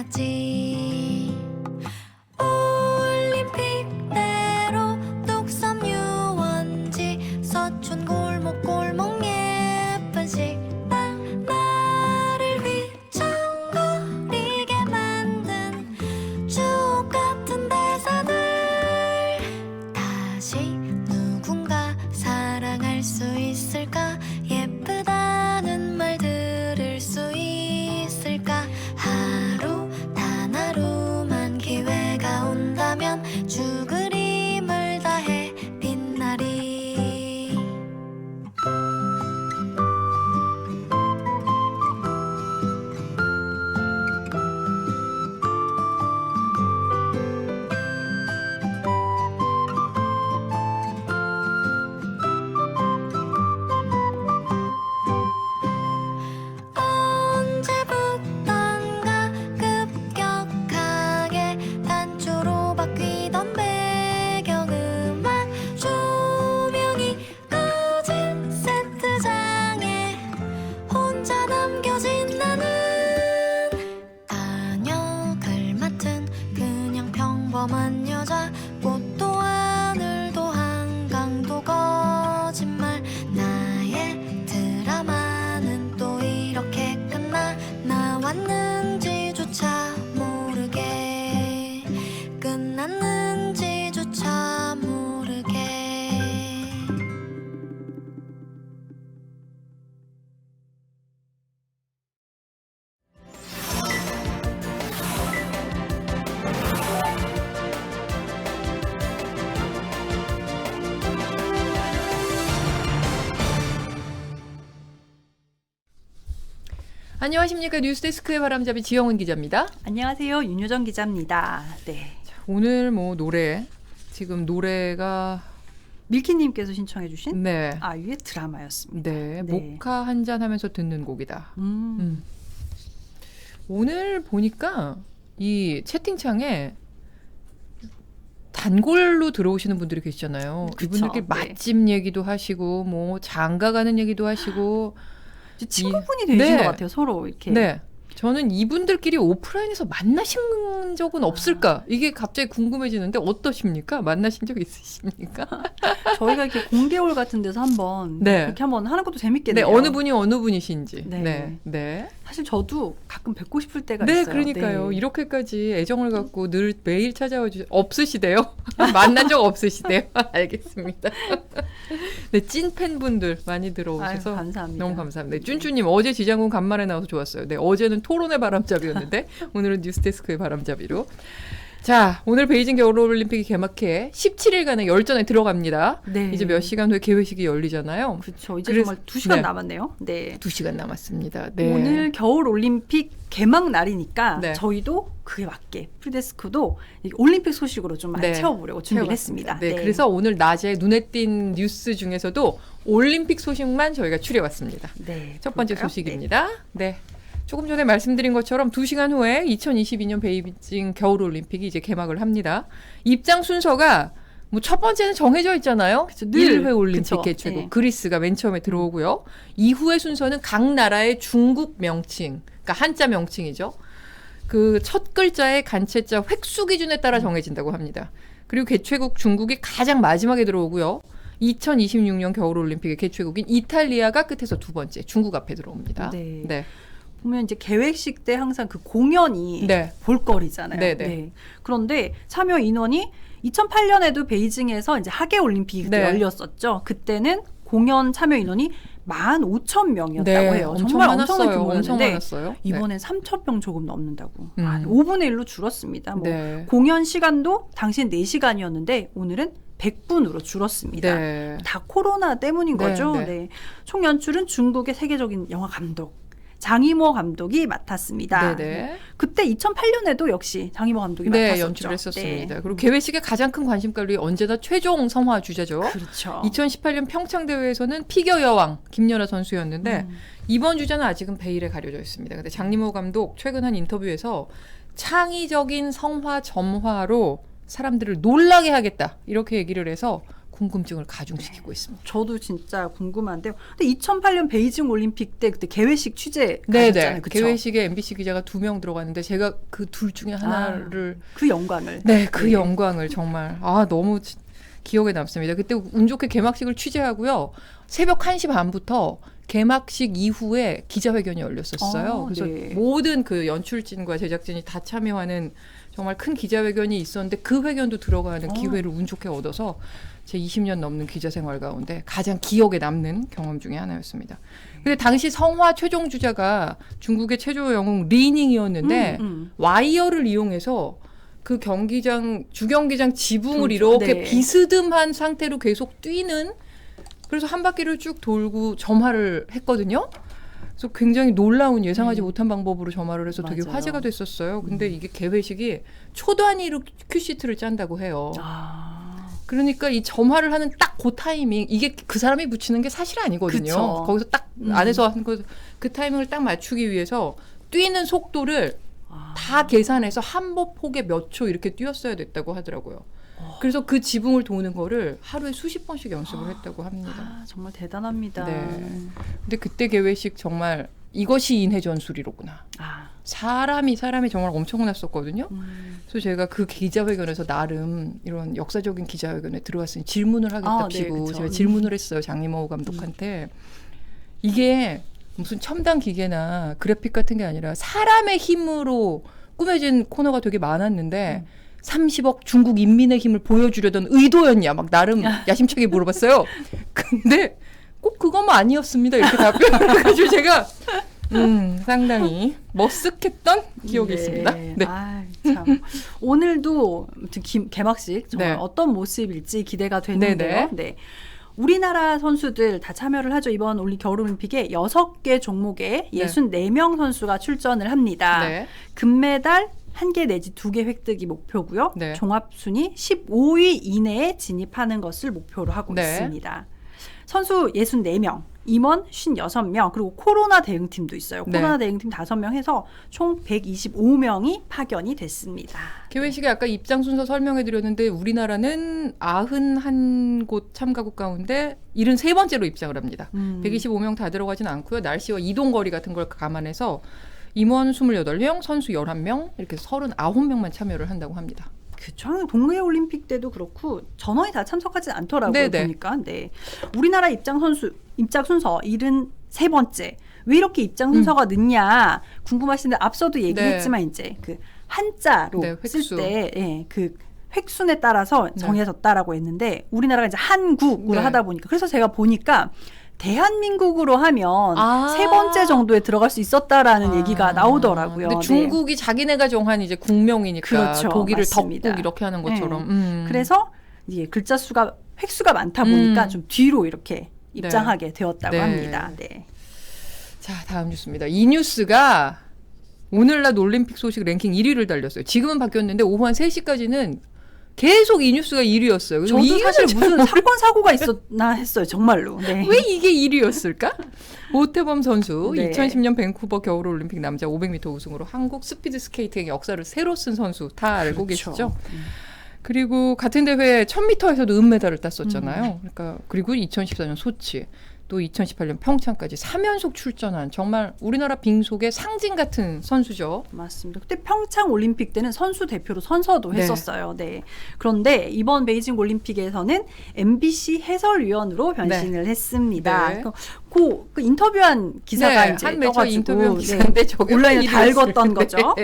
많았지. 올림픽대로 뚝섬 유원지 서촌 골목골목 예쁜 식당 나를 휘청거리게 만든 추억 같은 대사들 다시 누군가 사랑할 수 있을까? 예쁘다는 말 들을 수 있을까? 하루 단 하루만 기회가 온다면 죽으림을 다해 빛나리. 언제부턴가 급격하게 단추로 바뀌던 배경음악 조명이 꺼진 세트장에 혼자 남겨진 나는 단역을 맡은 그냥 평범한 여자. 꽃도 하늘도 한강도 거짓말. 나의 드라마는 또 이렇게 끝나. 나왔는지조차 모르게 끝났는지조차 모르게. 안녕하십니까. 뉴스데스크의 바람잡이 지영은 기자입니다. 안녕하세요. 윤효정 기자입니다. 네. 오늘 뭐 노래 지금 노래가 밀키님께서 신청해주신 네, 아이유의 드라마였습니다. 네, 모카 한 잔 하면서 듣는 곡이다. 음. 오늘 보니까 이 채팅창에 단골로 들어오시는 분들이 계시잖아요. 그쵸, 이분들끼리 네. 맛집 얘기도 하시고 뭐 장가 가는 얘기도 하시고 친구분이 되신 네. 것 같아요. 서로 이렇게. 네. 저는 이분들끼리 오프라인에서 만나신 적은 없을까? 이게 갑자기 궁금해지는데 어떠십니까? 만나신 적 있으십니까? 저희가 이렇게 공개홀 같은 데서 한번 네. 그렇게 한번 하는 것도 네, 재밌겠네요. 어느 분이 어느 분이신지. 네. 네. 네. 사실 저도 가끔 뵙고 싶을 때가 네, 있어요. 그러니까요. 네. 이렇게까지 애정을 갖고 늘 매일 찾아와 없으시대요? 만난 적 없으시대요? 알겠습니다. 네, 찐 팬분들 많이 들어오셔서 아유, 감사합니다. 너무 감사합니다. 네, 쭌쭈님 어제 지장군 간만에 나와서 좋았어요. 네, 어제는 토론의 바람잡이였는데 오늘은 뉴스데스크의 바람잡이로. 자, 오늘 베이징 겨울올림픽이 개막해 17일간의 열전에 들어갑니다. 네. 이제 몇 시간 후에 개회식이 열리잖아요. 그렇죠. 이제 그래서- 정말 2시간 네. 남았네요. 네. 2시간 남았습니다. 네. 오늘 겨울 올림픽 개막 날이니까 네. 저희도 그에 맞게 프리데스크도 이 올림픽 소식으로 좀 많이 네. 채워보려고 준비를 채워봤습니다. 했습니다. 네, 그래서 오늘 낮에 눈에 띈 뉴스 중에서도 올림픽 소식만 저희가 추려왔습니다. 네, 첫 번째 볼까요? 소식입니다. 네. 조금 전에 말씀드린 것처럼 2시간 후에 2022년 베이징 겨울올림픽이 이제 개막을 합니다. 입장 순서가 뭐 첫 번째는 정해져 있잖아요. 늘 1회 올림픽 그쵸. 개최국 네. 그리스가 맨 처음에 들어오고요. 이후의 순서는 각 나라의 중국 명칭, 그러니까 한자 명칭이죠. 그 첫 글자의 간체자 획수 기준에 따라 정해진다고 합니다. 그리고 개최국 중국이 가장 마지막에 들어오고요. 2026년 겨울올림픽의 개최국인 이탈리아가 끝에서 두 번째, 중국 앞에 들어옵니다. 네. 네. 보면 이제 개회식 때 항상 그 공연이 네. 볼거리잖아요. 네네. 네. 그런데 참여 인원이 2008년에도 베이징에서 이제 하계 올림픽이 그때 네. 열렸었죠. 그때는 공연 참여 인원이 15,000명이었다고 네, 해요. 엄청 정말 많았어요. 엄청난 엄청 규모였는데 많았어요. 이번엔 3,000명 조금 넘는다고. 음. 한 5분의 1로 줄었습니다. 뭐 네. 공연 시간도 당시엔 4시간이었는데 오늘은 100분으로 줄었습니다. 네. 다 코로나 때문인 네, 거죠. 네. 네. 총 연출은 중국의 세계적인 영화 감독 장이모 감독이 맡았습니다. 네네. 그때 2008년에도 역시 장이모 감독이 네, 맡았었죠. 연출을 했었습니다. 네. 그리고 개회식의 가장 큰 관심거리 언제나 최종 성화 주제죠. 그렇죠. 2018년 평창 대회에서는 피겨 여왕 김연아 선수였는데 음. 이번 주제는 아직은 베일에 가려져 있습니다. 근데 장리모 감독 최근 한 인터뷰에서 창의적인 성화 점화로 사람들을 놀라게 하겠다 이렇게 얘기를 해서 궁금증을 가중시키고 있습니다. 저도 진짜 궁금한데요. 근데 2008년 베이징 올림픽 때 그때 개회식 취재 네네. 가셨잖아요. 그쵸? 개회식에 MBC 기자가 2명 들어갔는데 제가 그 둘 중에 하나를 그 영광을. 네, 그 네. 영광을 정말 너무 기억에 남습니다. 그때 운 좋게 개막식을 취재하고요. 새벽 1시 반부터 개막식 이후에 기자회견이 열렸었어요. 그래서 네. 모든 그 연출진과 제작진이 다 참여하는 정말 큰 기자회견이 있었는데 그 회견도 들어가는 기회를 운 좋게 얻어서 제 20년 넘는 기자 생활 가운데 가장 기억에 남는 경험 중에 하나였습니다. 근데 당시 성화 최종 주자가 중국의 최초 영웅 리닝이었는데 와이어를 이용해서 그 경기장 주경기장 지붕을 그렇죠. 이렇게 네. 비스듬한 상태로 계속 뛰는 그래서 한 바퀴를 쭉 돌고 점화를 했거든요. 그래서 굉장히 놀라운 예상하지 못한 방법으로 점화를 해서 되게 맞아요. 화제가 됐었어요. 근데 이게 개회식이 초 단위로 큐시트를 짠다고 해요. 그러니까 이 점화를 하는 딱 그 타이밍 이게 그 사람이 붙이는 게 사실 아니거든요. 그쵸. 거기서 딱 안에서 하는 그 타이밍을 딱 맞추기 위해서 뛰는 속도를 다 계산해서 한 폭에 몇 초 이렇게 뛰었어야 됐다고 하더라고요. 그래서 그 지붕을 도는 거를 하루에 수십 번씩 연습을 했다고 합니다. 정말 대단합니다. 네. 근데 그때 개회식 정말 이것이 인해 전술이로구나. 사람이 정말 엄청났었거든요. 그래서 제가 그 기자회견에서 나름 이런 역사적인 기자회견에 들어갔으니 질문을 하겠답시고 네, 그쵸. 제가 질문을 했어요. 장리모 감독한테. 이게 무슨 첨단 기계나 그래픽 같은 게 아니라 사람의 힘으로 꾸며진 코너가 되게 많았는데 30억 중국 인민의 힘을 보여주려던 의도였냐 막 나름 야심차게 물어봤어요. 근데 꼭 그것만 아니었습니다. 이렇게 답변을 해가지고 제가 상당히 머쓱했던 기억이 있습니다. 네. 참. 오늘도 개막식 정말 네. 어떤 모습일지 기대가 되는데요. 네. 우리나라 선수들 다 참여를 하죠. 이번 겨울올림픽에 6개 종목에 64명 선수가 출전을 합니다. 네. 금메달 1개 내지 2개 획득이 목표고요. 네. 종합순위 15위 이내에 진입하는 것을 목표로 하고 네. 있습니다. 선수 64명, 임원 56명, 그리고 코로나 대응팀도 있어요. 네. 코로나 대응팀 5명 해서 총 125명이 파견이 됐습니다. 개회식에 아까 입장 순서 설명해 드렸는데 우리나라는 91곳 참가국 가운데 73번째로 입장을 합니다. 125명 다 들어가진 않고요. 날씨와 이동 거리 같은 걸 감안해서 임원 28명, 선수 11명, 이렇게 39명만 참여를 한다고 합니다. 그렇죠. 동계올림픽 때도 그렇고 전원이 다 참석하지 않더라고요. 네네. 보니까. 네. 우리나라 입장 순서 73번째. 왜 이렇게 입장 순서가 늦냐 궁금하신데 앞서도 얘기했지만 이제 그 한자로 네, 획수. 쓸 때 그 획순에 따라서 정해졌다라고 했는데 우리나라가 이제 한국으로 네. 하다 보니까 그래서 제가 보니까 대한민국으로 하면 3번째 정도에 들어갈 수 있었다라는 얘기가 나오더라고요. 근데 중국이 자기네가 정한 이제 국명이니까 그렇죠. 독일을 맞습니다. 덕국 이렇게 하는 것처럼. 그래서 이제 글자 수가 획수가 많다 보니까 좀 뒤로 이렇게 입장하게 되었다고 합니다. 네. 자, 다음 뉴스입니다. 이 뉴스가 오늘날 올림픽 소식 랭킹 1위를 달렸어요. 지금은 바뀌었는데 오후 한 3시까지는 계속 이 뉴스가 1위였어요. 그래서 저도 사실 무슨 사건 사고가 있었나 했어요. 정말로. 네. 왜 이게 1위였을까? 오태범 선수 네. 2010년 밴쿠버 겨울올림픽 남자 500m 우승으로 한국 스피드 스케이팅의 역사를 새로 쓴 선수 다 알고 계시죠? 그리고 같은 대회 1000m에서도 은메달을 땄었잖아요. 그러니까 그리고 2014년 소치 또 2018년 평창까지 3연속 출전한 정말 우리나라 빙속의 상징 같은 선수죠. 맞습니다. 그때 평창 올림픽 때는 선수 대표로 선서도 했었어요. 네. 그런데 이번 베이징 올림픽에서는 MBC 해설위원으로 변신을 했습니다. 네. 그 인터뷰한 기사가 이제 한 매체 떠가지고 인터뷰한 기사인데 저게 온라인에 다 일이었을 읽었던 텐데. 거죠.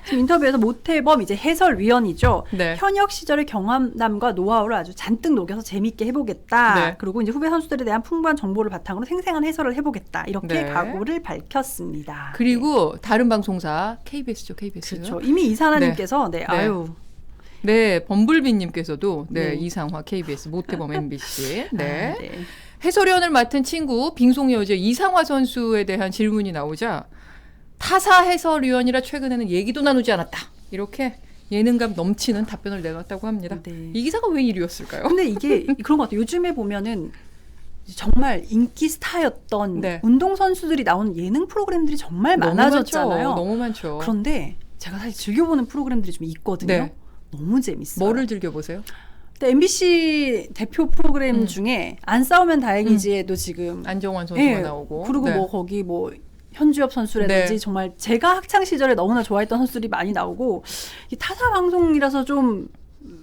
지금 인터뷰에서 모태범 이제 해설위원이죠. 네. 현역 시절의 경험담과 노하우를 아주 잔뜩 녹여서 재밌게 해보겠다. 네. 그리고 이제 후배 선수들에 대한 풍부한 정보를 바탕으로 생생한 해설을 해보겠다. 이렇게 네. 각오를 밝혔습니다. 그리고 다른 방송사 KBS죠, KBS. 그렇죠. 이미 이사나님께서 네, 범블비님께서도 네. 이상화 KBS, 모태범 MBC. 네. 해설위원을 맡은 친구 빙속 여제 이상화 선수에 대한 질문이 나오자 타사 해설위원이라 최근에는 얘기도 나누지 않았다. 이렇게 예능감 넘치는 답변을 내놨다고 합니다. 네. 이 기사가 왜 이리였을까요? 근데 이게 그런 것 같아요. 요즘에 보면은 정말 인기 스타였던 운동 선수들이 나오는 예능 프로그램들이 정말 많아졌잖아요. 너무 많죠. 그런데 제가 사실 즐겨보는 프로그램들이 좀 있거든요. 너무 재밌어요. 뭐를 즐겨보세요? 근데 MBC 대표 프로그램 중에 안 싸우면 다행이지에도 지금 안정환 선수가 예, 나오고. 그리고 네. 뭐 거기 뭐 현주엽 선수라든지 네. 정말 제가 학창 시절에 너무나 좋아했던 선수들이 많이 나오고 이 타사 방송이라서 좀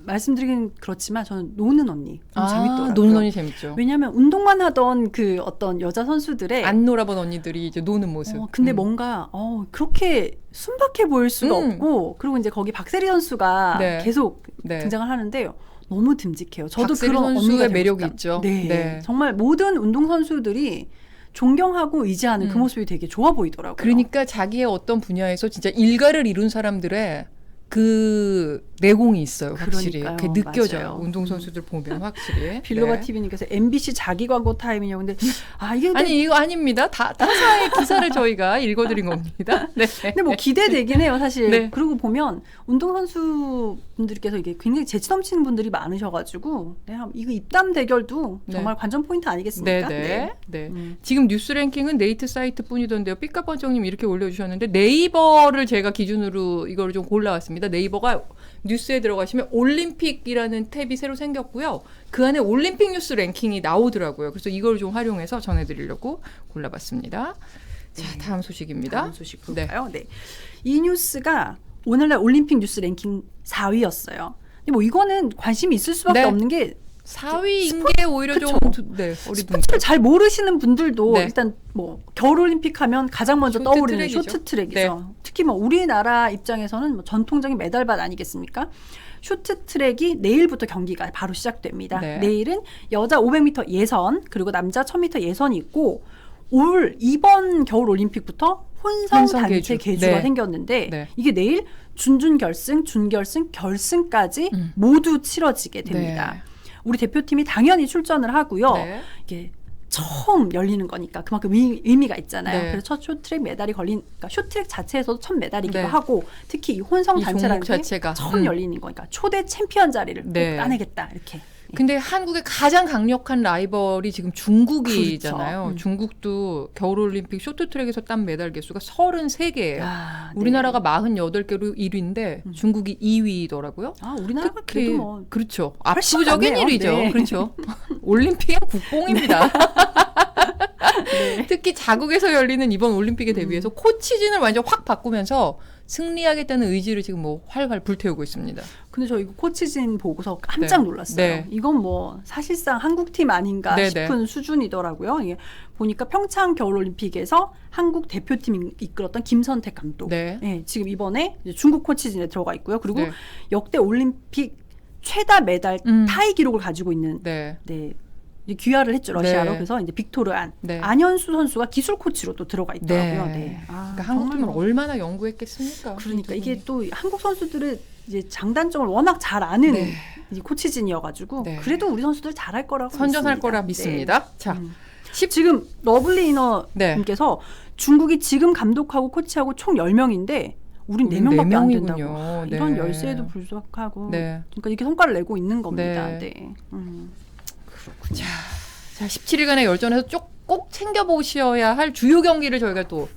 말씀드리긴 그렇지만 저는 노는 언니 좀 재밌더라고요. 노는 언니 재밌죠. 왜냐하면 운동만 하던 그 어떤 여자 선수들의 안 놀아본 언니들이 이제 노는 모습. 근데 뭔가 그렇게 순박해 보일 수가 음. 없고 그리고 이제 거기 박세리 선수가 네. 계속 네. 등장을 하는데 너무 듬직해요. 저도 박세리 그런 선수의 언니가 되고 매력이 싶다. 있죠. 네. 네. 정말 모든 운동 선수들이 존경하고 의지하는 그 모습이 되게 좋아 보이더라고요. 그러니까 자기의 어떤 분야에서 진짜 일가를 이룬 사람들의 그 내공이 있어요. 확실히. 그러니까요. 그게 느껴져요. 맞아요. 운동선수들 보면 확실히. 빌로바 네. TV님께서 MBC 자기 광고 타임이냐고 근데 이게 아니 이거 아닙니다. 타사의 기사를 저희가 읽어드린 겁니다. 네. 근데 뭐 기대되긴 해요, 사실. 네. 그리고 보면 운동선수분들께서 이게 굉장히 재치 넘치는 분들이 많으셔가지고, 이거 입담 대결도 정말 관전 포인트 아니겠습니까? 네. 지금 뉴스 랭킹은 네이트 사이트 뿐이던데요. 삐까번쩍님 이렇게 올려주셨는데 네이버를 제가 기준으로 이걸 좀 골라왔습니다. 네이버가 뉴스에 들어가시면 올림픽이라는 탭이 새로 생겼고요. 그 안에 올림픽 뉴스 랭킹이 나오더라고요. 그래서 이걸 좀 활용해서 전해드리려고 골라봤습니다. 자, 다음 소식입니다. 다음 소식 볼까요? 네. 이 뉴스가 오늘날 올림픽 뉴스 랭킹 4위였어요. 근데 뭐 이거는 관심이 있을 수밖에 네. 없는 게 4위인 게 오히려 그쵸. 좀 어리둥절. 스포츠를 잘 모르시는 분들도 네. 일단 뭐 겨울올림픽 하면 가장 먼저 떠오르는 쇼트트랙이죠. 쇼트트랙이죠. 네. 특히 뭐 우리나라 입장에서는 뭐 전통적인 메달밭 아니겠습니까? 쇼트트랙이 내일부터 경기가 바로 시작됩니다. 네. 내일은 여자 500m 예선 그리고 남자 1000m 예선이 있고 이번 겨울올림픽부터 혼성 단체 계주가 네. 생겼는데 네. 이게 내일 준결승, 준결승, 결승까지 모두 치러지게 됩니다. 네. 우리 대표팀이 당연히 출전을 하고요. 네. 이게 처음 열리는 거니까 그만큼 의미가 있잖아요. 네. 그래서 첫 쇼트트랙 메달이 그러니까 쇼트트랙 자체에서도 첫 메달이기도 네. 하고 특히 이 혼성 이 단체라는 종목 게 자체가. 처음 열리는 거니까 초대 챔피언 자리를 꼭 네. 따내겠다 이렇게. 근데 한국의 가장 강력한 라이벌이 지금 중국이잖아요. 그렇죠. 중국도 겨울올림픽 쇼트트랙에서 딴 메달 개수가 33개예요. 아, 네. 우리나라가 48개로 1위인데 중국이 2위더라고요. 우리나라가 특히 그래도 뭐 그렇죠. 훨씬 압도적인 많네요. 일이죠. 네. 그렇죠. 올림픽은 국뽕입니다. 네. 특히 자국에서 열리는 이번 올림픽에 대비해서 코치진을 완전 확 바꾸면서 승리하겠다는 의지를 지금 뭐 활활 불태우고 있습니다. 근데 저 이거 코치진 보고서 깜짝 네. 놀랐어요. 네. 이건 뭐 사실상 한국팀 아닌가 네, 싶은 수준이더라고요. 이게 보니까 평창 겨울올림픽에서 한국 대표팀 이끌었던 김선택 감독. 네. 예, 지금 이번에 이제 중국 코치진에 들어가 있고요. 그리고 네. 역대 올림픽 최다 메달 타이 기록을 가지고 있는 네. 이제 귀화를 했죠, 러시아로. 네. 그래서 이제 빅토르 네. 안현수 선수가 기술 코치로 또 들어가 있더라고요. 네. 네. 그러니까 한국 팀을 얼마나 연구했겠습니까? 그러니까 이게 또 한국 선수들의 이제 장단점을 워낙 잘 아는 네. 이 코치진이어가지고 네. 그래도 우리 선수들 잘할 거라고 선전할 믿습니다. 거라 믿습니다. 자, 지금 러블리 이너님께서 중국이 지금 감독하고 코치하고 총 10명인데 우린 4명밖에 안 된다고. 명이군요. 네. 이런 열세에도 불구하고 네. 그러니까 이렇게 성과를 내고 있는 겁니다. 네. 네. 그렇군요. 자, 17일간의 열전에서 꼭 챙겨보셔야 할 주요 경기를 저희가 또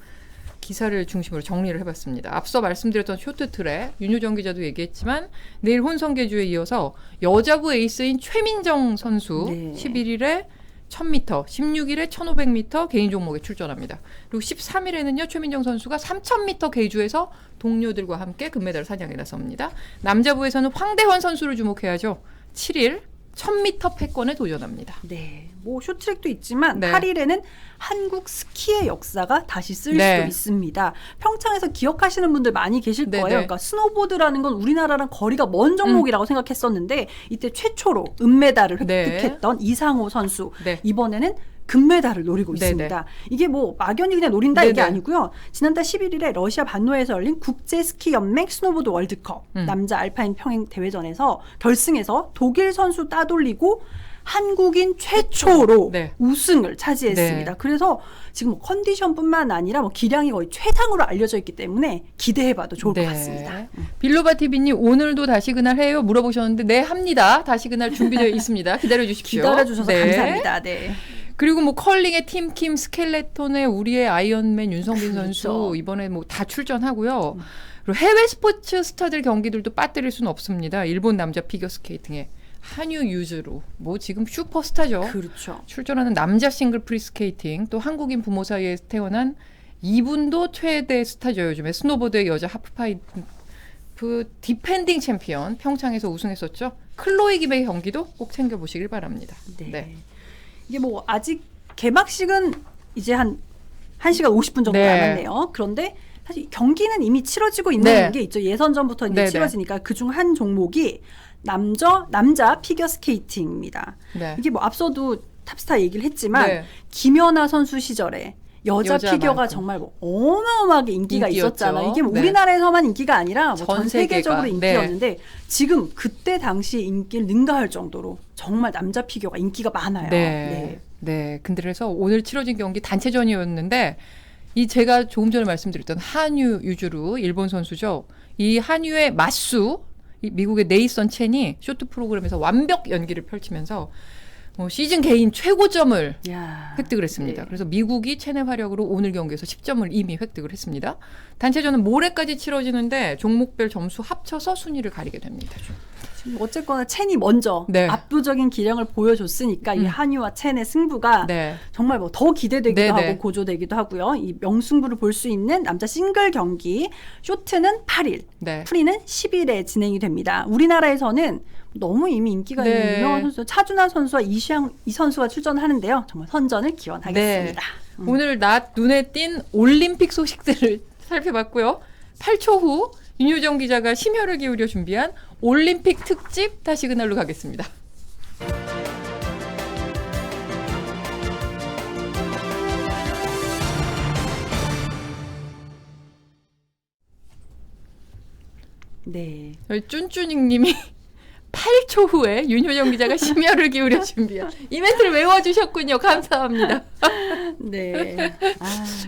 기사를 중심으로 정리를 해봤습니다. 앞서 말씀드렸던 쇼트트랙, 윤효정 기자도 얘기했지만 내일 혼성계주에 이어서 여자부 에이스인 최민정 선수 네. 11일에 1000m, 16일에 1500m 개인 종목에 출전합니다. 그리고 13일에는요, 최민정 선수가 3000m 계주에서 동료들과 함께 금메달을 사냥에 나섭니다. 남자부에서는 황대헌 선수를 주목해야죠. 7일 1000m 패권에 도전합니다. 네. 뭐 쇼트트랙도 있지만 네. 8일에는 한국 스키의 역사가 다시 쓰일 네. 수도 있습니다. 평창에서 기억하시는 분들 많이 계실 네, 거예요. 네. 그러니까 스노보드라는 건 우리나라랑 거리가 먼 종목이라고 생각했었는데 이때 최초로 은메달을 네. 획득했던 이상호 선수. 네. 이번에는 금메달을 노리고 네, 있습니다. 네. 이게 뭐 막연히 그냥 노린다 네, 이게 네. 아니고요. 지난달 11일에 러시아 반노에서 열린 국제스키연맹 스노보드 월드컵 남자 알파인 평행 대회전에서 결승에서 독일 선수 따돌리고 한국인 최초로 네. 우승을 차지했습니다. 네. 그래서 지금 뭐 컨디션뿐만 아니라 뭐 기량이 거의 최상으로 알려져 있기 때문에 기대해봐도 좋을 것 같습니다. 빌로바 TV님 오늘도 다시 그날 해요? 물어보셨는데 네 합니다. 다시 그날 준비되어 있습니다. 기다려 주십시오. 기다려주셔서 네. 감사합니다. 네. 그리고 뭐 컬링의 팀킴, 스켈레톤의 우리의 아이언맨 윤성빈 선수 그렇죠. 이번에 뭐 다 출전하고요. 그리고 해외 스포츠 스타들 경기들도 빠뜨릴 수는 없습니다. 일본 남자 피겨스케이팅의 한유 유즈루 뭐 지금 슈퍼스타죠. 그렇죠. 출전하는 남자 싱글 프리스케이팅 또 한국인 부모 사이에 태어난 이분도 최대 스타죠. 요즘에 스노보드의 여자 하프파이프 디펜딩 챔피언 평창에서 우승했었죠. 클로이 김의 경기도 꼭 챙겨보시길 바랍니다. 네. 이게 뭐 아직 개막식은 이제 한 1시간 50분 정도 네. 남았네요. 그런데 사실 경기는 이미 치러지고 있는 네. 게 있죠. 예선전부터 이제 네, 네. 치러지니까 그중 한 종목이 남자 피겨 스케이팅입니다. 네. 이게 뭐 앞서도 탑스타 얘기를 했지만 네. 김연아 선수 시절에 여자 피겨가 여자만큼. 정말 뭐 어마어마하게 인기가 인기였죠. 있었잖아요. 이게 뭐 네. 우리나라에서만 인기가 아니라 뭐 전 전 세계적으로 세계가. 인기였는데 지금 그때 당시 인기를 능가할 정도로 정말 남자 피겨가 인기가 많아요. 네. 네. 근데 그래서 오늘 치러진 경기 단체전이었는데 이 제가 조금 전에 말씀드렸던 한유 유주루 일본 선수죠. 이 한유의 맞수 이 미국의 네이선 첸이 쇼트 프로그램에서 완벽 연기를 펼치면서 시즌 개인 최고점을 야. 획득을 했습니다. 네. 그래서 미국이 첸의 활약으로 오늘 경기에서 10점을 이미 획득을 했습니다. 단체전은 모레까지 치러지는데 종목별 점수 합쳐서 순위를 가리게 됩니다. 지금 어쨌거나 첸이 먼저 네. 압도적인 기량을 보여줬으니까 이 한유와 첸의 승부가 네. 정말 뭐 더 기대되기도 네, 하고 네. 고조되기도 하고요. 이 명승부를 볼 수 있는 남자 싱글 경기 쇼트는 8일, 네. 프리는 10일에 진행이 됩니다. 우리나라에서는 너무 이미 인기가 있는 네. 유명한 선수 차준환 선수와 이 선수가 출전하는데요. 정말 선전을 기원하겠습니다. 오늘 낮 눈에 띈 올림픽 소식들을 살펴봤고요. 8초 후 윤효정 기자가 심혈을 기울여 준비한 올림픽 특집 다시 그날로 가겠습니다. 네. 저희 쭌쭈닝님이 8초 후에 윤효정 기자가 심혈을 기울여 준비한 이 멘트를 외워주셨군요. 감사합니다. 네.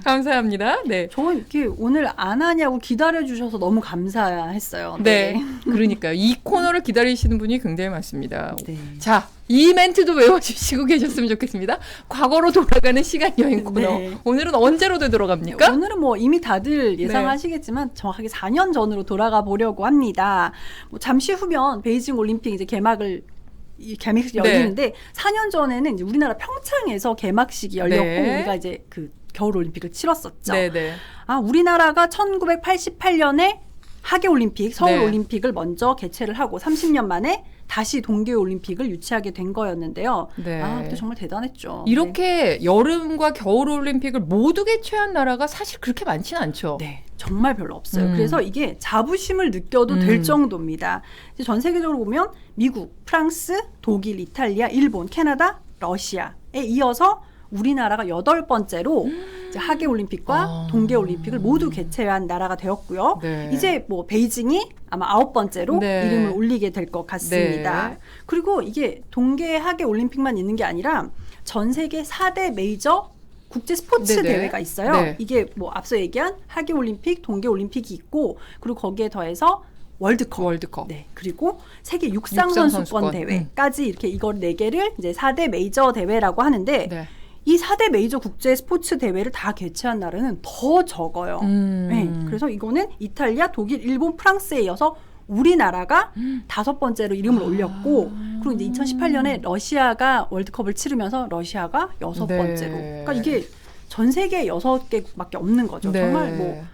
감사합니다. 네. 저 이렇게 오늘 안 하냐고 기다려주셔서 너무 감사했어요. 네. 그러니까요. 이 코너를 기다리시는 분이 굉장히 많습니다. 네. 자, 이 멘트도 외워주시고 계셨으면 좋겠습니다. 과거로 돌아가는 시간 여행 코너. 네. 오늘은 언제로 되돌아갑니까? 오늘은 뭐 이미 다들 예상하시겠지만 정확하게 4년 전으로 돌아가 보려고 합니다. 뭐 잠시 후면 베이징 올림픽 이제 개막식이 열리는데 4년 전에는 이제 우리나라 평창에서 개막식이 열렸고 네. 우리가 이제 그 겨울 올림픽을 치렀었죠. 네네. 우리나라가 1988년에 하계 올림픽, 서울 네. 올림픽을 먼저 개최를 하고 30년 만에 다시 동계 올림픽을 유치하게 된 거였는데요. 네. 그때 정말 대단했죠. 이렇게 여름과 겨울 올림픽을 모두 개최한 나라가 사실 그렇게 많지는 않죠. 네, 정말 별로 없어요. 그래서 이게 자부심을 느껴도 될 정도입니다. 이제 전 세계적으로 보면 미국, 프랑스, 독일, 이탈리아, 일본, 캐나다, 러시아에 이어서 우리나라가 8번째로 이제 하계 올림픽과 동계 올림픽을 모두 개최한 나라가 되었고요. 네. 이제 뭐 베이징이 아마 9번째로 네. 이름을 올리게 될 것 같습니다. 네. 그리고 이게 동계 하계 올림픽만 있는 게 아니라 전 세계 4대 메이저 국제 스포츠 네네. 대회가 있어요. 네. 이게 뭐 앞서 얘기한 하계 올림픽, 동계 올림픽이 있고 그리고 거기에 더해서 월드컵. 네. 그리고 세계 육상 선수권 대회까지 이렇게 이걸 4개를 이제 4대 메이저 대회라고 하는데 네. 이 4대 메이저 국제 스포츠 대회를 다 개최한 나라는 더 적어요. 네. 그래서 이거는 이탈리아, 독일, 일본, 프랑스에 이어서 우리나라가 5번째로 이름을 올렸고 그리고 이제 2018년에 러시아가 월드컵을 치르면서 러시아가 6번째로. 네. 그러니까 이게 전 세계 6개국밖에 없는 거죠. 네. 정말 뭐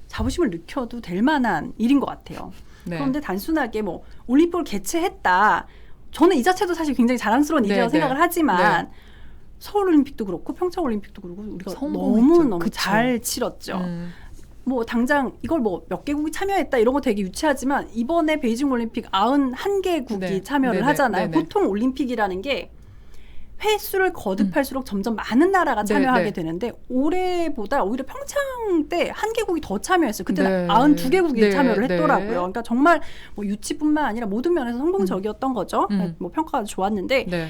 자부심을 느껴도 될 만한 일인 것 같아요. 네. 그런데 단순하게 뭐 올림픽을 개최했다. 저는 이 자체도 사실 굉장히 자랑스러운 네, 일이라고 네. 생각을 하지만 서울 올림픽도 그렇고 평창 올림픽도 그렇고 우리가 성공했죠. 너무너무 그쵸. 잘 치렀죠. 뭐 당장 이걸 뭐 몇 개국이 참여했다 이런 거 되게 유치하지만 이번에 베이징 올림픽 91개국이 네. 참여를 네네. 하잖아요. 네네. 보통 올림픽이라는 게 횟수를 거듭할수록 점점 많은 나라가 참여하게 네. 되는데 올해보다 오히려 평창 때 한 개국이 더 참여했어요. 그때는 네. 92개국이 네. 참여를 네. 했더라고요. 그러니까 정말 뭐 유치뿐만 아니라 모든 면에서 성공적이었던 거죠. 뭐 평가가 좋았는데 네.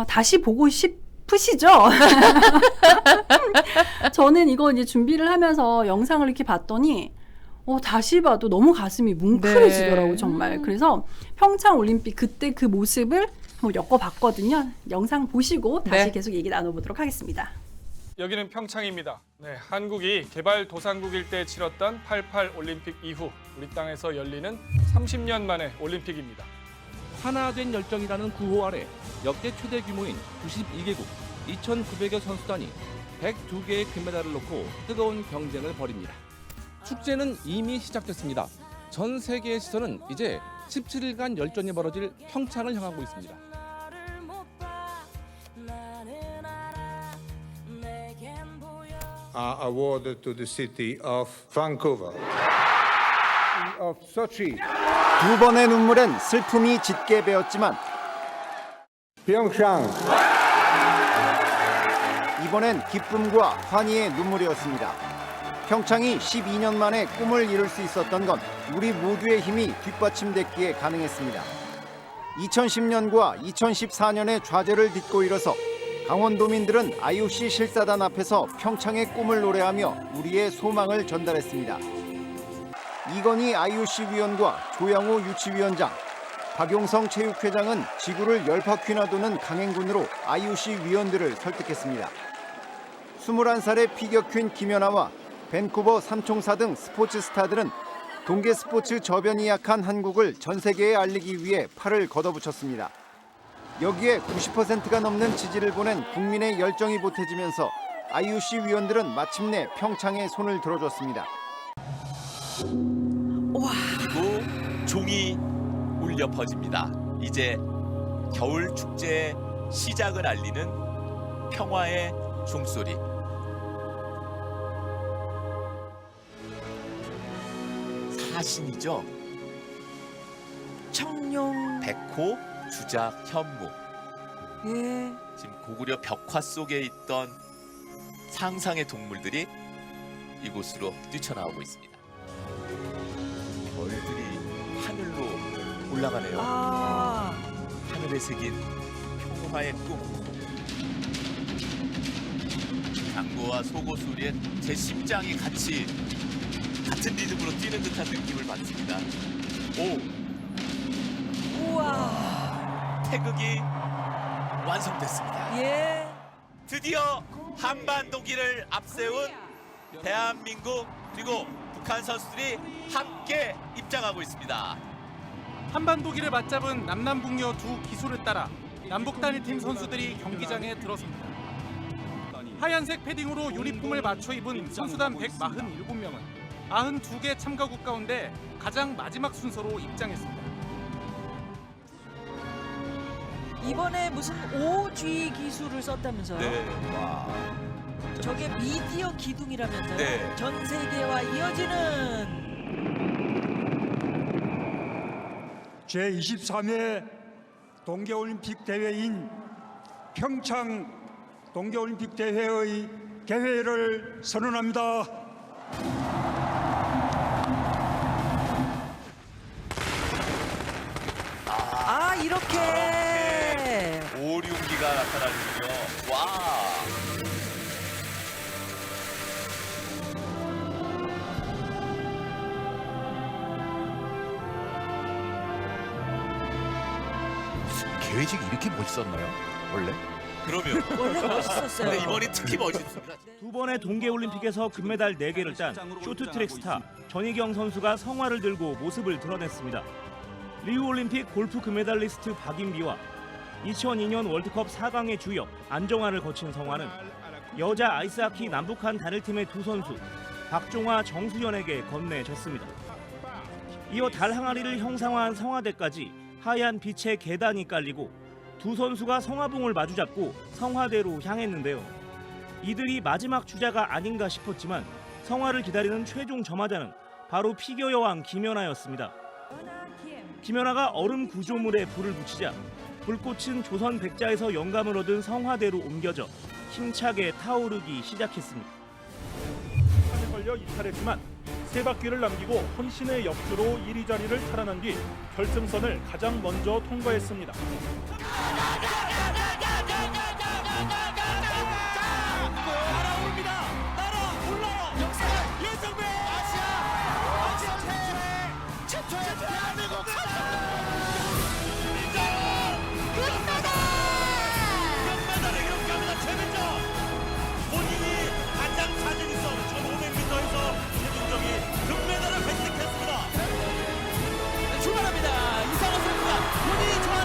다시 보고 싶으시죠? 저는 이거 이제 준비를 하면서 영상을 이렇게 봤더니 다시 봐도 너무 가슴이 뭉클해지더라고요, 네. 정말. 그래서 평창 올림픽 그때 그 모습을 한번 엮어봤거든요. 영상 보시고 다시 네. 계속 얘기 나눠보도록 하겠습니다. 여기는 평창입니다. 네, 한국이 개발도상국일 때 치렀던 88 올림픽 이후 우리 땅에서 열리는 30년 만의 올림픽입니다. 하나 된 열정이라는 구호 아래 역대 최대 규모인 92개국 2,900여 선수단이 102개의 금메달을 놓고 뜨거운 경쟁을 벌입니다. 축제는 이미 시작됐습니다. 전 세계의 시선은 이제 17일간 열전이 벌어질 평창을 향하고 있습니다. are awarded to the city of Vancouver. Of Sochi, 두 번의 눈물엔 슬픔이 짙게 배었지만 Pyeongchang, 이번엔 기쁨과 환희의 눈물이었습니다. 평창이 12년 만에 꿈을 이룰 수 있었던 건 우리 모두의 힘이 뒷받침됐기에 가능했습니다. 2010년과 2014년의 좌절을 딛고 일어서 강원도민들은 IOC 실사단 앞에서 평창의 꿈을 노래하며 우리의 소망을 전달했습니다. 이건희 IOC 위원과 조양호 유치위원장, 박용성 체육회장은 지구를 10바퀴나 도는 강행군으로 IOC 위원들을 설득했습니다. 21살의 피겨퀸 김연아와 밴쿠버 삼총사 등 스포츠 스타들은 동계 스포츠 저변이 약한 한국을 전 세계에 알리기 위해 팔을 걷어붙였습니다. 여기에 90%가 넘는 지지를 보낸 국민의 열정이 보태지면서 IOC 위원들은 마침내 평창에 손을 들어줬습니다. 그리고 종이 울려 퍼집니다. 이제 겨울 축제의 시작을 알리는 평화의 종소리. 사신이죠. 청룡, 백호, 주작, 현무. 예. 지금 고구려 벽화 속에 있던 상상의 동물들이 이곳으로 뛰쳐나오고 있습니다. 별들이 하늘로 올라가네요. 하늘에 새긴 평화의 꿈. 당고와 소고 소리에 제 심장이 같은 리듬으로 뛰는 듯한 느낌을 받습니다. 우와. 태극이 완성됐습니다. 예. 드디어 한반도기를 앞세운 대한민국 그리고 북한 선수들이 함께 입장하고 있습니다. 한반도기를 맞잡은 남남북녀 두 기수를 따라 남북 단일팀 선수들이 경기장에 들어섭니다. 하얀색 패딩으로 유니폼을 맞춰 입은 선수단 147명은 92개 참가국 가운데 가장 마지막 순서로 입장했습니다. 이번에 무슨 OG 기술을 썼다면서요? 네. 와. 저게 미디어 기둥이라면서요? 네. 전 세계와 이어지는 제23회 동계올림픽 대회인 평창 동계올림픽 대회의 개회를 선언합니다. 이렇게 오륜기가 나타나는군요. 와. 계획이 이렇게 멋있었나요? 원래? 그러면 원래 멋있었어요. 근데 이번이 특히 멋있습니다. 두 번의 동계올림픽에서 금메달 4개를 딴 쇼트트랙 스타 전희경 선수가 성화를 들고 모습을 드러냈습니다. 리우올림픽 골프 금메달리스트 박인비와 2002년 월드컵 4강의 주역 안정환을 거친 성화는 여자 아이스하키 남북한 단일팀의 두 선수 박종화, 정수연에게 건네졌습니다. 이어 달 항아리를 형상화한 성화대까지 하얀 빛의 계단이 깔리고 두 선수가 성화봉을 마주잡고 성화대로 향했는데요. 이들이 마지막 주자가 아닌가 싶었지만 성화를 기다리는 최종 점화자는 바로 피겨 여왕 김연아였습니다. 김연아가 얼음 구조물에 불을 붙이자 불꽃은 조선 백자에서 영감을 얻은 성화대로 옮겨져 힘차게 타오르기 시작했습니다. 판에 걸려 이탈했지만 세 바퀴를 남기고 혼신의 역수로 1위 자리를 탈환한 뒤 결승선을 가장 먼저 통과했습니다. 날아올라요. 역사는 예성배 아시아 최초의 대한민국 금메달을 이렇게 합니다. 최민정 본인이 가장 자신 있어 1500m에서 최민정이 금메달을 획득했습니다. 출발합니다. 이상호 선수가 본인이 좋아하는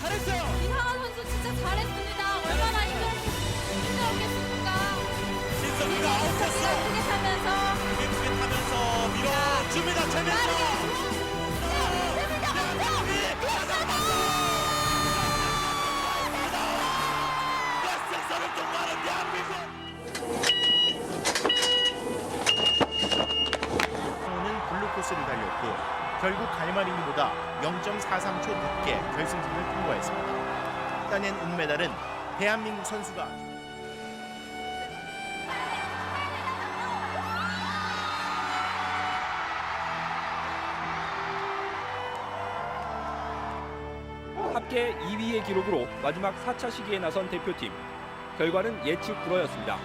잘했어요. 이상한 선수 진짜 잘했습니다. 얼마나 힘들었겠습니까? 신성이가 아웃됐어. 크게 타면서 크게 타면서 밀어줍니다. 최민석. 결승선을 통과하는 대한민국. 오늘 블루코스를 달렸고 결국 갈마리니보다 0.43초 늦게 결승선을 통과했습니다. 따낸 은메달은 대한민국 선수가 합계 2위의 기록으로 마지막 4차 시기에 나선 대표팀. 결과는 예측 불허였습니다.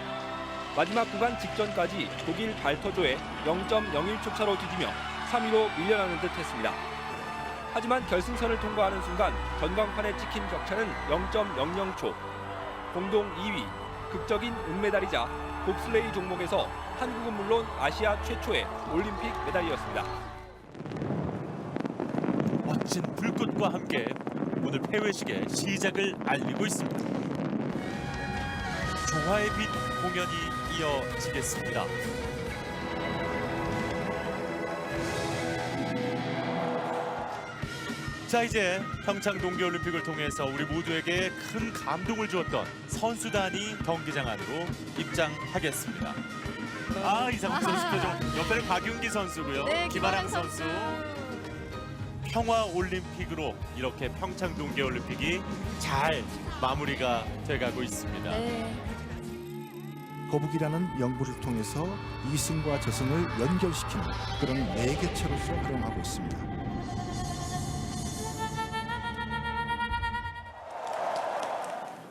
마지막 구간 직전까지 독일 발터조에 0.01초 차로 뒤지며 3위로 밀려나는 듯 했습니다. 하지만 결승선을 통과하는 순간 전광판에 찍힌 격차는 0.00초. 공동 2위, 극적인 은메달이자 봅슬레이 종목에서 한국은 물론 아시아 최초의 올림픽 메달이었습니다. 멋진 불꽃과 함께 오늘 폐회식의 시작을 알리고 있습니다. 조화의 빛 공연이 이어지겠습니다. 자, 이제 평창 동계올림픽을 통해서 우리 모두에게 큰 감동을 주었던 선수단이 경기장 안으로 입장하겠습니다. 이상훈 선수 표정. 옆에는 곽윤기 선수고요. 네, 김아랑 선수. 평화올림픽으로 이렇게 평창 동계올림픽이 잘 마무리가 돼가고 있습니다. 네. 거북이라는 명부를 통해서 이승과 저승을 연결시키는 그런 매개체로서 활용하고 있습니다.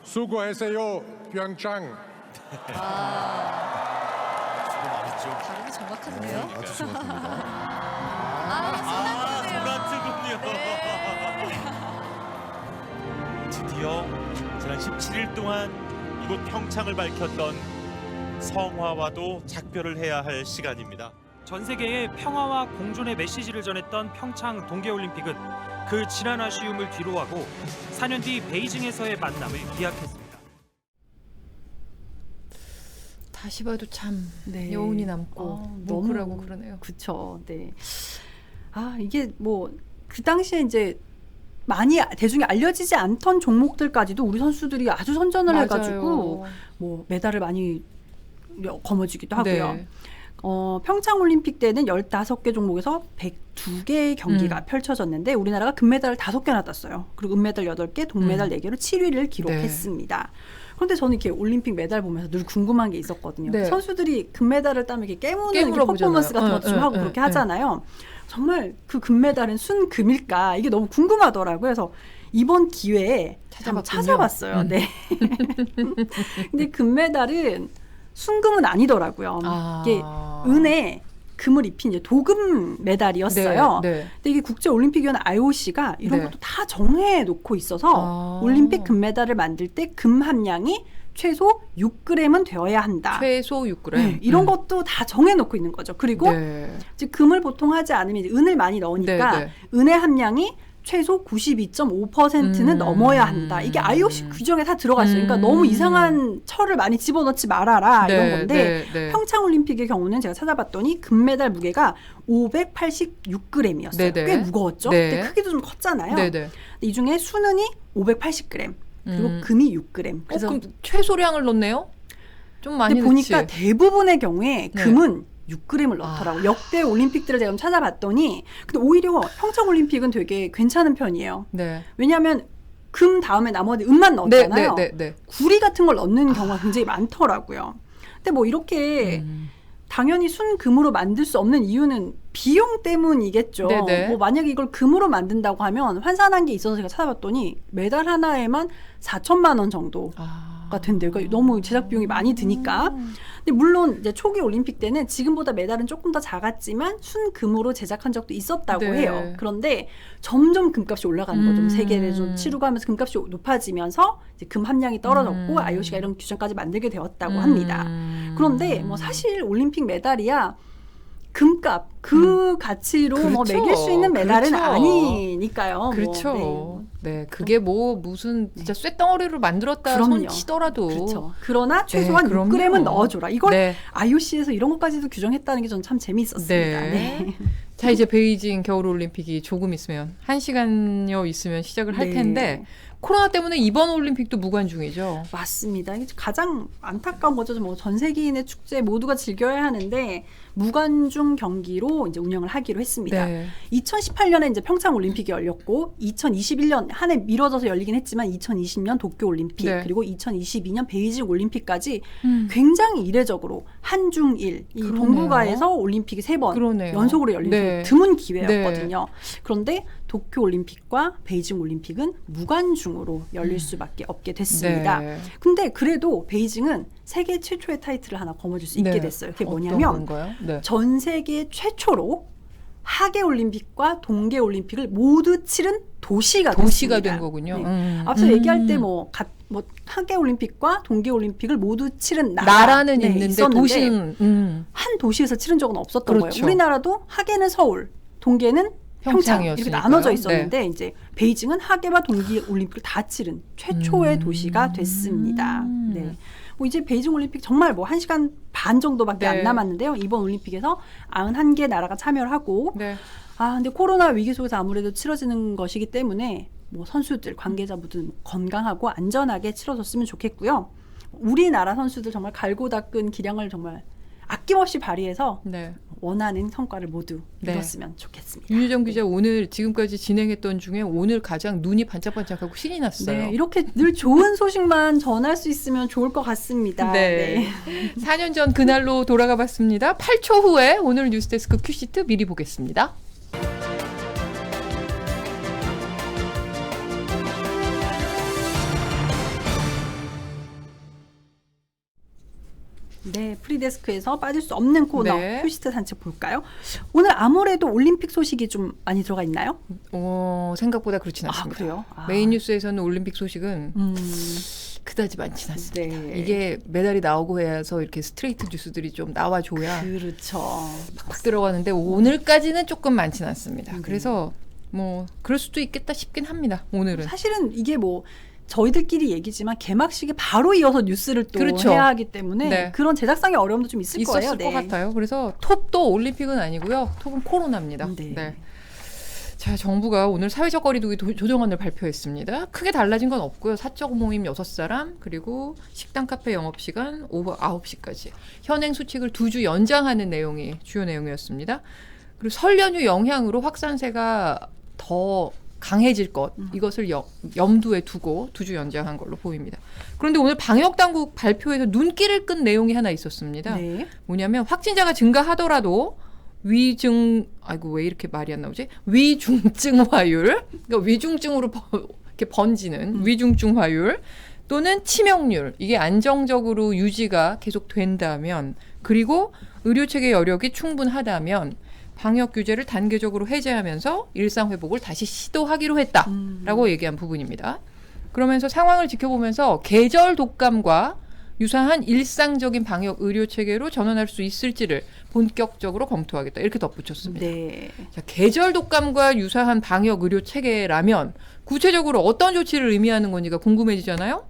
수고하세요, 평창. 발음이 정확한데요? 아주 정확합니다. 소나트군요. 드디어 지난 17일 동안 이곳 평창을 밝혔던 성화와도 작별을 해야 할 시간입니다. 전 세계에 평화와 공존의 메시지를 전했던 평창 동계올림픽은 그 지난 아쉬움을 뒤로하고 4년 뒤 베이징에서의 만남을 기약했습니다. 다시 봐도 참 네. 여운이 남고 뭉클하고 그러네요. 그렇죠. 네. 이게 뭐 그 당시에 이제 많이 대중에 알려지지 않던 종목들까지도 우리 선수들이 아주 선전을 맞아요. 해가지고 뭐 메달을 많이 거머쥐기도 하고요. 네. 평창 올림픽 때는 15개 종목에서 102개의 경기가 펼쳐졌는데 우리나라가 금메달을 5개나 땄어요. 그리고 은메달 8개, 동메달 4개로 7위를 기록했습니다. 그런데 저는 이렇게 올림픽 메달 보면서 늘 궁금한 게 있었거든요. 네. 선수들이 금메달을 따면 이렇게 깨무는 이렇게 퍼포먼스 같은 것도 좀 하고 그렇게 하잖아요. 정말 그 금메달은 순금일까? 이게 너무 궁금하더라고요. 그래서 이번 기회에 한번 찾아봤어요. 네. 근데 금메달은 순금은 아니더라고요. 이게 은에 금을 입힌 이제 도금 메달이었어요. 네, 네. 근데 이게 국제올림픽위원회 IOC가 이런 것도 다 정해 놓고 있어서 올림픽 금메달을 만들 때 금 함량이 최소 6g은 되어야 한다. 최소 6g. 네, 이런 것도 다 정해 놓고 있는 거죠. 그리고 이제 금을 보통 하지 않으면 이제 은을 많이 넣으니까 은의 함량이 최소 92.5%는 넘어야 한다. 이게 IOC 규정에 다 들어가 있어요. 그러니까 너무 이상한 철을 많이 집어넣지 말아라 이런 건데 평창올림픽의 경우는 제가 찾아봤더니 금메달 무게가 586g이었어요. 꽤 무거웠죠. 근데 크기도 좀 컸잖아요. 근데 이 중에 순은이 580g 그리고 금이 6g. 그래서 그럼 최소량을 넣네요? 좀 많이 넣지. 보니까 대부분의 경우에 금은 6g을 넣더라고요. 역대 올림픽들을 제가 좀 찾아봤더니 근데 오히려 평창올림픽은 되게 괜찮은 편이에요. 왜냐하면 금 다음에 나머지 은만 넣었잖아요. 구리 같은 걸 넣는 경우가 굉장히 많더라고요. 근데 뭐 이렇게 당연히 순금으로 만들 수 없는 이유는 비용 때문이겠죠. 뭐 만약에 이걸 금으로 만든다고 하면 환산한 게 있어서 제가 찾아봤더니 메달 하나에만 4천만 원 정도가 된대요. 그러니까 너무 제작 비용이 많이 드니까. 근데 물론 이제 초기 올림픽 때는 지금보다 메달은 조금 더 작았지만 순금으로 제작한 적도 있었다고 해요. 그런데 점점 금값이 올라가는 거죠. 세계를 좀 치르고 하면서 금값이 높아지면서 이제 금 함량이 떨어졌고 IOC가 이런 규정까지 만들게 되었다고 합니다. 그런데 뭐 사실 올림픽 메달이야 금값 그 가치로 뭐 매길 수 있는 메달은 아니니까요. 그렇죠. 뭐, 네, 그게 뭐 무슨 진짜 쇳덩어리로 만들었다 그럼요. 손 치더라도. 그렇죠. 그러나 최소한 네, 6g은 넣어줘라. 이걸 네. IOC에서 이런 것까지도 규정했다는 게 저는 참 재미있었습니다. 네. 자, 이제 베이징 겨울올림픽이 조금 있으면 1시간여 있으면 시작을 할 네. 텐데 코로나 때문에 이번 올림픽도 무관중이죠. 맞습니다. 이게 가장 안타까운 거죠. 뭐 전 세계인의 축제 모두가 즐겨야 하는데 무관중 경기로 이제 운영을 하기로 했습니다. 네. 2018년에 이제 평창 올림픽이 열렸고 2021년 한 해 미뤄져서 열리긴 했지만 2020년 도쿄 올림픽 네. 그리고 2022년 베이징 올림픽까지 굉장히 이례적으로 한중일 이 그러네요. 동북아에서 올림픽이 3번 그러네요. 연속으로 열린 네. 드문 기회였거든요. 그런데 도쿄 올림픽과 베이징 올림픽은 무관중으로 열릴 수밖에 없게 됐습니다. 네. 근데 그래도 베이징은 세계 최초의 타이틀을 하나 거머쥘 수 있게 네. 됐어요. 그게 어떤 뭐냐면 건가요? 네. 전 세계 최초로 하계 올림픽과 동계 올림픽을 모두 치른 도시가 됐습니다. 된 거군요. 네. 앞서 얘기할 때 뭐 하계 올림픽과 동계 올림픽을 모두 치른 나라는 네, 있는데 있었는데 도시는 한 도시에서 치른 적은 없었던 그렇죠. 거예요. 우리나라도 하계는 서울, 동계는 평창 이렇게 평창이었으니까요. 나눠져 있었는데 네. 이제 베이징은 하계와 동계 올림픽을 다 치른 최초의 도시가 됐습니다. 네. 뭐 이제 베이징 올림픽 정말 뭐 1시간 반 정도밖에 네. 안 남았는데요. 이번 올림픽에서 91개 나라가 참여를 하고 네. 근데 코로나 위기 속에서 아무래도 치러지는 것이기 때문에 뭐 선수들, 관계자분들 건강하고 안전하게 치러졌으면 좋겠고요. 우리나라 선수들 정말 갈고 닦은 기량을 정말 아낌없이 발휘해서 네. 원하는 성과를 모두 네. 이뤘으면 좋겠습니다. 윤유정 기자 오늘 지금까지 진행했던 중에 오늘 가장 눈이 반짝반짝하고 신이 났어요. 네, 이렇게 늘 좋은 소식만 전할 수 있으면 좋을 것 같습니다. 네. 4년 전 그날로 돌아가 봤습니다. 8초 후에 오늘 뉴스데스크 큐시트 미리 보겠습니다. 네, 프리데스크에서 빠질 수 없는 코너 네. 큐시트 산책 볼까요? 오늘 아무래도 올림픽 소식이 좀 많이 들어가 있나요? 생각보다 그렇진 않습니다. 그래요? 메인 뉴스에서는 올림픽 소식은 그다지 많진 않습니다. 네. 이게 메달이 나오고 해서 이렇게 스트레이트 뉴스들이 좀 나와줘야 그렇죠. 팍팍 들어가는데 오늘까지는 조금 많진 않습니다. 그래서 뭐 그럴 수도 있겠다 싶긴 합니다. 오늘은. 사실은 이게 뭐 저희들끼리 얘기지만 개막식에 바로 이어서 뉴스를 또 그렇죠. 해야 하기 때문에 네. 그런 제작상의 어려움도 좀 있을 거예요. 있었을 것 같아요. 그래서 톱도 올림픽은 아니고요. 톱은 코로나입니다. 네. 자, 정부가 오늘 사회적 거리두기 조정안을 발표했습니다. 크게 달라진 건 없고요. 사적 모임 6사람 그리고 식당 카페 영업시간 오후 9시까지 현행 수칙을 2주 연장하는 내용이 주요 내용이었습니다. 그리고 설 연휴 영향으로 확산세가 더 강해질 것 이것을 염두에 두고 2주 연장한 걸로 보입니다. 그런데 오늘 방역당국 발표에서 눈길을 끈 내용이 하나 있었습니다. 네. 뭐냐면 확진자가 증가하더라도 왜 이렇게 말이 안 나오지? 위중증화율, 그러니까 위중증으로 이렇게 번지는 위중증화율 또는 치명률 이게 안정적으로 유지가 계속 된다면 그리고 의료체계 여력이 충분하다면 방역 규제를 단계적으로 해제하면서 일상 회복을 다시 시도하기로 했다라고 얘기한 부분입니다. 그러면서 상황을 지켜보면서 계절 독감과 유사한 일상적인 방역 의료 체계로 전환할 수 있을지를 본격적으로 검토하겠다. 이렇게 덧붙였습니다. 네. 자, 계절 독감과 유사한 방역 의료 체계라면 구체적으로 어떤 조치를 의미하는 건지가 궁금해지잖아요.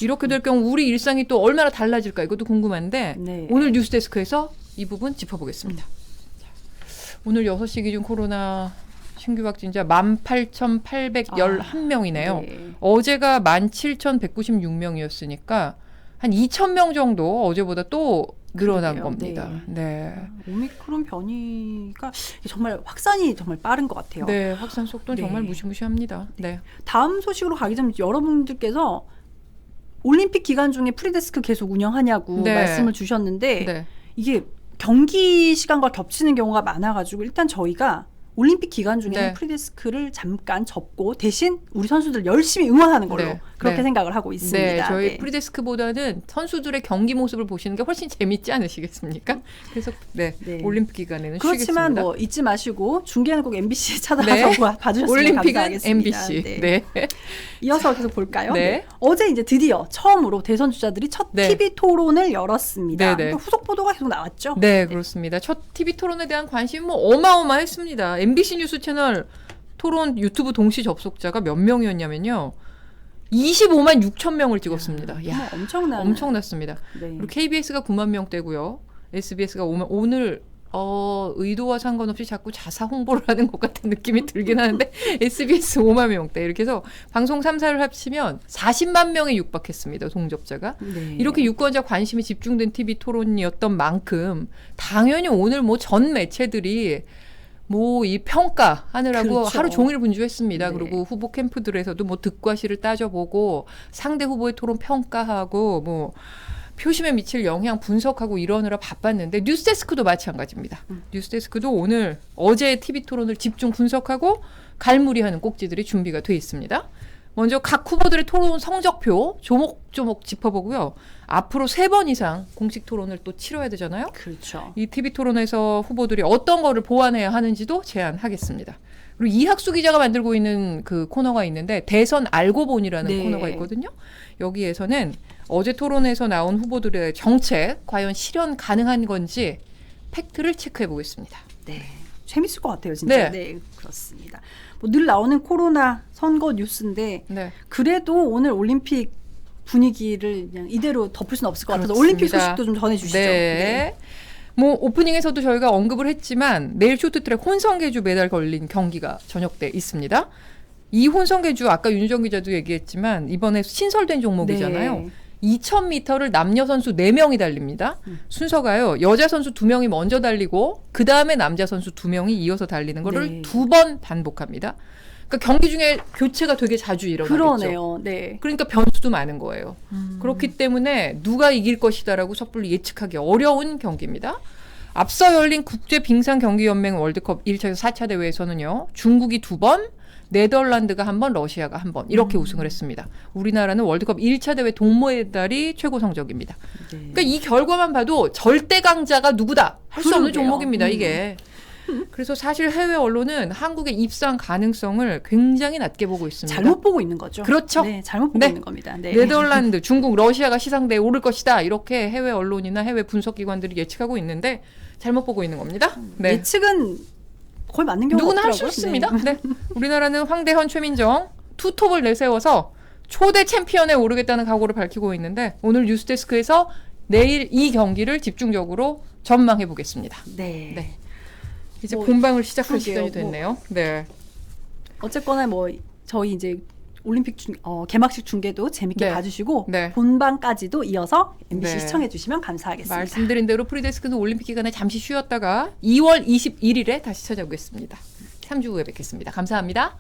이렇게 될 경우 우리 일상이 또 얼마나 달라질까 이것도 궁금한데 네. 오늘 뉴스데스크에서 이 부분 짚어보겠습니다. 오늘 6시 기준 코로나 신규 확진자 18,811명이네요. 네. 어제가 17,196명이었으니까 한 2,000명 정도 어제보다 또 늘어난 그러게요. 겁니다. 네. 오미크론 변이가 정말 확산이 정말 빠른 것 같아요. 네, 확산 속도는 정말 무시무시합니다. 네. 다음 소식으로 가기 전에 여러분들께서 올림픽 기간 중에 프리데스크 계속 운영하냐고 네. 말씀을 주셨는데 네. 이게 경기 시간과 겹치는 경우가 많아가지고 일단 저희가 올림픽 기간 중에 네. 프리데스크를 잠깐 접고 대신 우리 선수들 열심히 응원하는 걸로 네. 그렇게 네. 생각을 하고 있습니다. 네, 저희 네. 프리데스크보다는 선수들의 경기 모습을 보시는 게 훨씬 재밌지 않으시겠습니까? 그래서 올림픽 기간에는 그렇지만 쉬겠습니다. 뭐 잊지 마시고 중계는 꼭 MBC에 찾아가서 봐주셨으면 올림픽은 감사하겠습니다. MBC. 네. 네. 이어서 계속 볼까요? 네. 네. 어제 이제 드디어 처음으로 대선 주자들이 첫 네. TV 토론을 열었습니다. 네, 네. 또 후속 보도가 계속 나왔죠. 네, 그렇습니다. 첫 TV 토론에 대한 관심이 뭐 어마어마했습니다. MBC 뉴스 채널 토론 유튜브 동시 접속자가 몇 명이었냐면요. 25만 6천 명을 찍었습니다. 야, 엄청났습니다. 네. 그리고 KBS가 9만 명대고요. SBS가 5만. 오늘 의도와 상관없이 자꾸 자사 홍보를 하는 것 같은 느낌이 들긴 하는데 SBS 5만 명대 이렇게 해서 방송 3사를 합치면 40만 명에 육박했습니다. 동접자가. 네. 이렇게 유권자 관심이 집중된 TV 토론이었던 만큼 당연히 오늘 뭐 전 매체들이 뭐 이 평가하느라고 그렇죠. 하루 종일 분주했습니다. 네. 그리고 후보 캠프들에서도 뭐 득과 실을 따져보고 상대 후보의 토론 평가하고 뭐 표심에 미칠 영향 분석하고 이러느라 바빴는데 뉴스데스크도 마찬가지입니다. 뉴스데스크도 오늘 어제의 TV 토론을 집중 분석하고 갈무리하는 꼭지들이 준비가 돼 있습니다. 먼저 각 후보들의 토론 성적표 조목조목 짚어보고요. 앞으로 3번 이상 공식 토론을 또 치러야 되잖아요. 그렇죠. 이 TV 토론에서 후보들이 어떤 거를 보완해야 하는지도 제안하겠습니다. 그리고 이학수 기자가 만들고 있는 그 코너가 있는데 대선 알고 보니라는 네. 코너가 있거든요. 여기에서는 어제 토론에서 나온 후보들의 정책 과연 실현 가능한 건지 팩트를 체크해 보겠습니다. 네. 재밌을 것 같아요, 진짜. 네. 네, 그렇습니다. 뭐 늘 나오는 코로나 선거 뉴스인데 네. 그래도 오늘 올림픽 분위기를 그냥 이대로 덮을 수는 없을 것 같아서 그렇습니다. 올림픽 소식도 좀 전해주시죠. 네. 뭐 오프닝에서도 저희가 언급을 했지만 내일 쇼트트랙 혼성계주 메달 걸린 경기가 저녁때 있습니다. 이 혼성계주 아까 윤정 기자도 얘기했지만 이번에 신설된 종목이잖아요. 네. 2000m를 남녀 선수 4명이 달립니다. 순서가요. 여자 선수 2명이 먼저 달리고 그 다음에 남자 선수 2명이 이어서 달리는 거를 네. 2번 반복합니다. 그러니까 경기 중에 교체가 되게 자주 일어나겠죠. 그러네요. 네. 그러니까 변수도 많은 거예요. 그렇기 때문에 누가 이길 것이다라고 섣불리 예측하기 어려운 경기입니다. 앞서 열린 국제빙상경기연맹 월드컵 1차에서 4차 대회에서는요. 중국이 2번, 네덜란드가 1번, 러시아가 1번 이렇게 우승을 했습니다. 우리나라는 월드컵 1차 대회 동메달이 최고 성적입니다. 네. 그러니까 이 결과만 봐도 절대 강자가 누구다 할 수 없는 그러게요. 종목입니다. 이게. 그래서 사실 해외 언론은 한국의 입상 가능성을 굉장히 낮게 보고 있습니다. 잘못 보고 있는 거죠. 그렇죠. 네, 잘못 보고 네. 있는 겁니다. 네. 네덜란드, 중국, 러시아가 시상대에 오를 것이다. 이렇게 해외 언론이나 해외 분석기관들이 예측하고 있는데 잘못 보고 있는 겁니다. 네. 예측은 거의 맞는 경우가 누구나 할 없더라고요. 수 있습니다. 네. 우리나라는 황대헌, 최민정 투톱을 내세워서 초대 챔피언에 오르겠다는 각오를 밝히고 있는데 오늘 뉴스데스크에서 내일 이 경기를 집중적으로 전망해 보겠습니다. 네. 네. 이제 뭐, 본방을 시작할 그러게요. 시간이 됐네요. 네. 어쨌거나 뭐 저희 이제 올림픽 개막식 중계도 재밌게 네. 봐주시고 네. 본방까지도 이어서 MBC 네. 시청해주시면 감사하겠습니다. 말씀드린 대로 프리데스크는 올림픽 기간에 잠시 쉬었다가 2월 21일에 다시 찾아오겠습니다. 3주 후에 뵙겠습니다. 감사합니다.